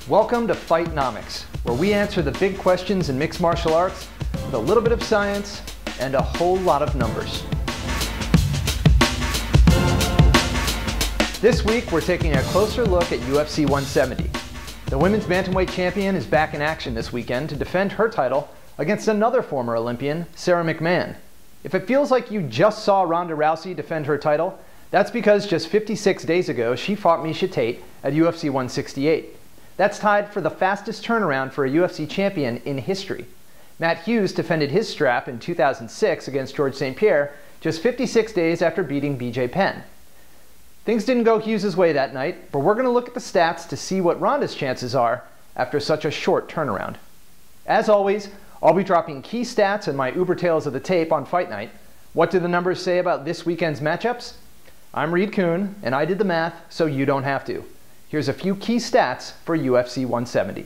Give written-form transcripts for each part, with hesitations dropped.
Welcome to Fightnomics, where we answer the big questions in mixed martial arts with a little bit of science and a whole lot of numbers. This week, we're taking a closer look at UFC 170. The women's bantamweight champion is back in action this weekend to defend her title against another former Olympian, Sarah McMann. If it feels like you just saw Ronda Rousey defend her title, that's because just 56 days ago, she fought Miesha Tate at UFC 168. That's tied for the fastest turnaround for a UFC champion in history. Matt Hughes defended his strap in 2006 against George St. Pierre just 56 days after beating BJ Penn. Things didn't go Hughes' way that night, but we're going to look at the stats to see what Ronda's chances are after such a short turnaround. As always, I'll be dropping key stats and my Uber Tales of the Tape on Fight Night. What do the numbers say about this weekend's matchups? I'm Reed Kuhn, and I did the math so you don't have to. Here's a few key stats for UFC 170.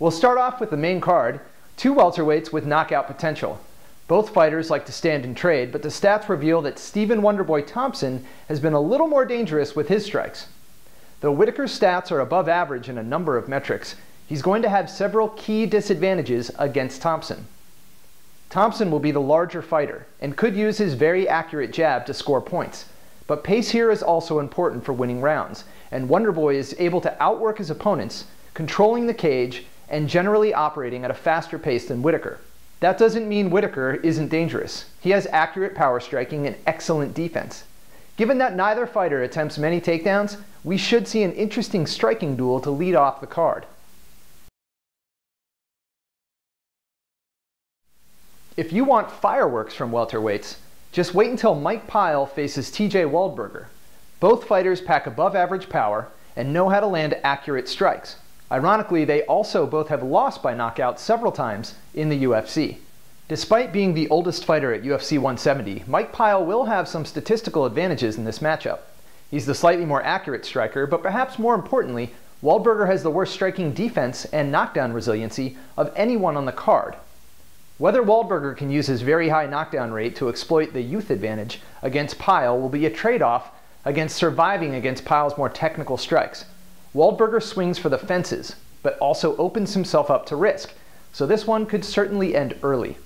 We'll start off with the main card, two welterweights with knockout potential. Both fighters like to stand and trade, but the stats reveal that Stephen Wonderboy Thompson has been a little more dangerous with his strikes. Though Whittaker's stats are above average in a number of metrics, he's going to have several key disadvantages against Thompson. Thompson will be the larger fighter and could use his very accurate jab to score points. But pace here is also important for winning rounds, and Wonderboy is able to outwork his opponents, controlling the cage and generally operating at a faster pace than Whittaker. That doesn't mean Whittaker isn't dangerous. He has accurate power striking and excellent defense. Given that neither fighter attempts many takedowns, we should see an interesting striking duel to lead off the card. If you want fireworks from welterweights, just wait until Mike Pyle faces TJ Waldburger. Both fighters pack above average power and know how to land accurate strikes. Ironically, they also both have lost by knockout several times in the UFC. Despite being the oldest fighter at UFC 170, Mike Pyle will have some statistical advantages in this matchup. He's the slightly more accurate striker, but perhaps more importantly, Waldburger has the worst striking defense and knockdown resiliency of anyone on the card. Whether Waldburger can use his very high knockdown rate to exploit the youth advantage against Pyle will be a trade-off against surviving against Pyle's more technical strikes. Waldburger swings for the fences, but also opens himself up to risk, so this one could certainly end early.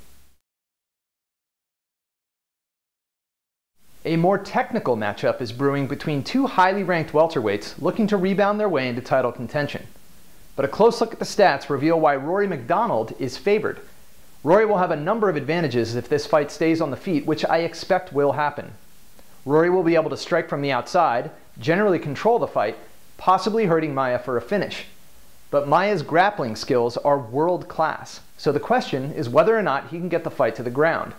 A more technical matchup is brewing between two highly ranked welterweights looking to rebound their way into title contention. But a close look at the stats reveal why Rory MacDonald is favored. Rory will have a number of advantages if this fight stays on the feet, which I expect will happen. Rory will be able to strike from the outside, generally control the fight, possibly hurting Maia for a finish. But Maia's grappling skills are world-class, so the question is whether or not he can get the fight to the ground.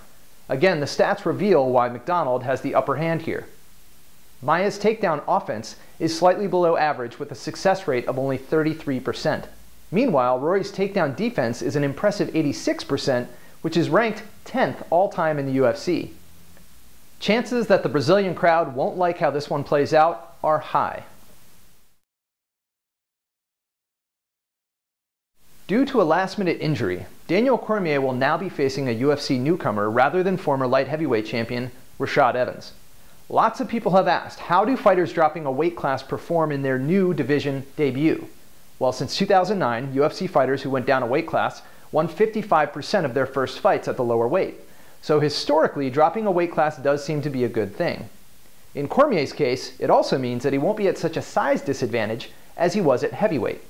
Again, the stats reveal why MacDonald has the upper hand here. Maia's takedown offense is slightly below average with a success rate of only 33%. Meanwhile, Rory's takedown defense is an impressive 86%, which is ranked 10th all-time in the UFC. Chances that the Brazilian crowd won't like how this one plays out are high. Due to a last-minute injury, Daniel Cormier will now be facing a UFC newcomer rather than former light heavyweight champion Rashad Evans. Lots of people have asked, how do fighters dropping a weight class perform in their new division debut? Well, since 2009, UFC fighters who went down a weight class won 55% of their first fights at the lower weight. So historically, dropping a weight class does seem to be a good thing. In Cormier's case, it also means that he won't be at such a size disadvantage as he was at heavyweight.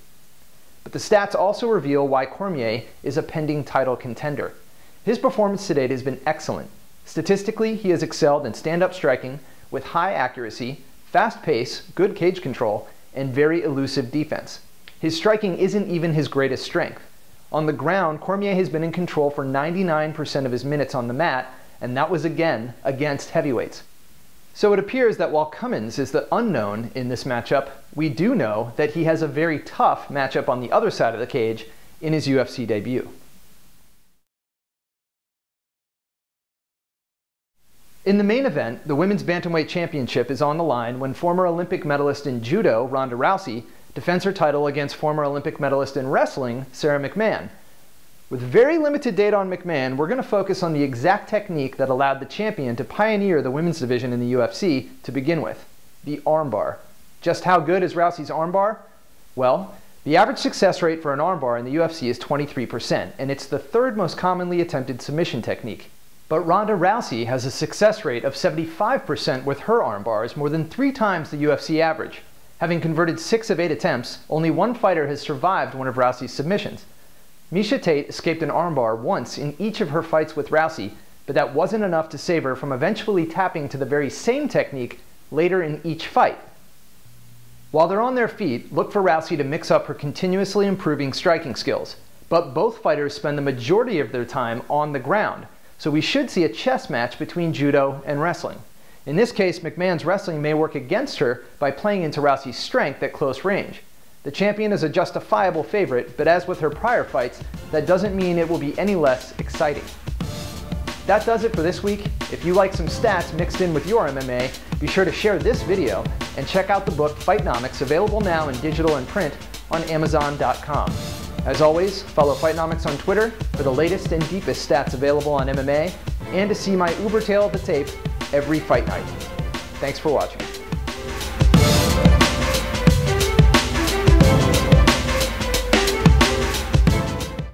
But the stats also reveal why Cormier is a pending title contender. His performance to date has been excellent. Statistically, he has excelled in stand-up striking with high accuracy, fast pace, good cage control, and very elusive defense. His striking isn't even his greatest strength. On the ground, Cormier has been in control for 99% of his minutes on the mat, and that was again against heavyweights. So it appears that while Cummins is the unknown in this matchup, we do know that he has a very tough matchup on the other side of the cage in his UFC debut. In the main event, the Women's Bantamweight Championship is on the line when former Olympic medalist in judo, Ronda Rousey, defends her title against former Olympic medalist in wrestling, Sarah McMann. With very limited data on McMann, we're going to focus on the exact technique that allowed the champion to pioneer the women's division in the UFC to begin with. the armbar. Just how good is Rousey's armbar? Well, the average success rate for an armbar in the UFC is 23%, and it's the third most commonly attempted submission technique. But Ronda Rousey has a success rate of 75% with her armbars, more than 3 times the UFC average. Having converted 6 of 8 attempts, only one fighter has survived one of Rousey's submissions. Miesha Tate escaped an armbar once in each of her fights with Rousey, but that wasn't enough to save her from eventually tapping to the very same technique later in each fight. While they're on their feet, look for Rousey to mix up her continuously improving striking skills. But both fighters spend the majority of their time on the ground, so we should see a chess match between judo and wrestling. In this case, McMann's wrestling may work against her by playing into Rousey's strength at close range. The champion is a justifiable favorite, but as with her prior fights, that doesn't mean it will be any less exciting. That does it for this week. If you like some stats mixed in with your MMA, be sure to share this video and check out the book Fightnomics, available now in digital and print on Amazon.com. As always, follow Fightnomics on Twitter for the latest and deepest stats available on MMA and to see my uber tale of the tape every fight night. Thanks for watching.